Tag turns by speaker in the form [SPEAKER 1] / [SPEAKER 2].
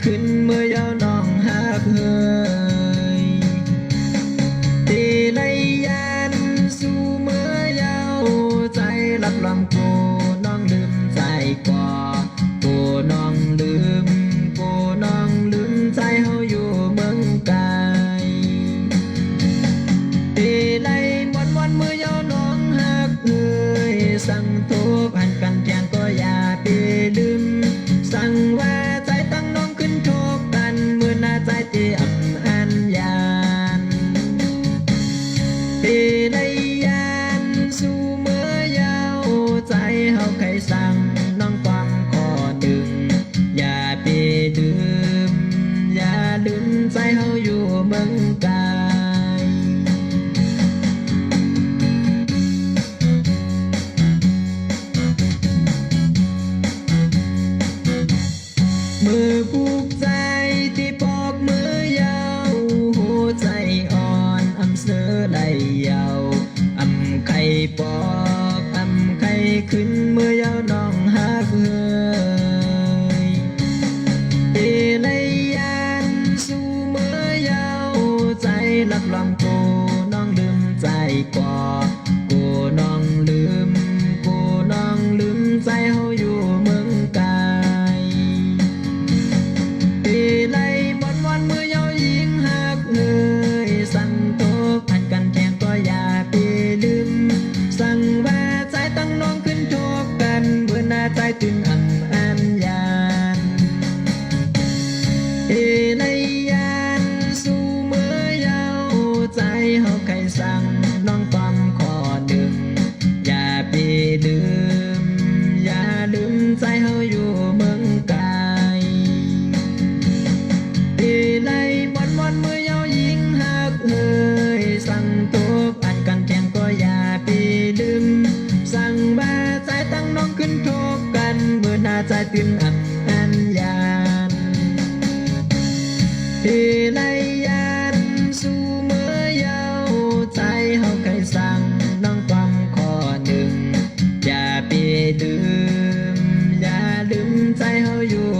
[SPEAKER 1] ขึ้นเมื่อยาวน้องหักเฮยตีในยานสู่เมื่อยาวใจรับรองกูน้องลืมใจกว่ากูน้องลืมกูน้องลืมใจเฮาอยู่เมืองไกลตีในวันเมื่อยาวน้องหักเฮยสั่งทุกหันกันเทียงก็อย่าไปลืมสั่งว่าใจตั้งน้องขึ้นทุกกันเมื่อหน้าใจที่อับอันยานที่ได้ยานสู่เมื่อยาวใจเฮาใครสั่งน้องความขอดึงอย่าไปลืมอย่าลืมใจเฮาอยู่เมืองไกลมือผูกใจที่ปอกมือยาวหัวใจอ่อนอำเสือได้ยาวอำไข่ปอกอำไข่ขึ้นมือยาวน้องหักเฮยตีในยานสู่มือยาวใจรับรองกูน้องลืมใจกว่ากูน้องลืมกูน้องลืมใจเฮาอยู่เมืองไกลตีในวันเมื่อยาวยิงหักเฮยสั่งตกหันกันแทงก็อย่าไปลืมสั่งว่าใจตั้งน้องขึ้นทบกันเมื่อหน้าใจถึงอันยานตีในยานสู่เมื่อยาวใจเฮาใครสั่งน้องความขอดึงอย่าไปลืมอย่าลืมใจเฮาอยู่เมืองไกลตีในวันเมื่อยาวยิงหักเฮยสั่งตกอันกันแทงก็อย่าไปลืมสั่งว่าใจตั้งน้องขึ้นทบกันเมื่อหน้าใจตื่นอันยานที่ในยานสู่เมื่อยาวใจเฮาใครสั่งน้องความขอหนึ่งอย่าไปลืมอย่าลืมใจเฮาอยู่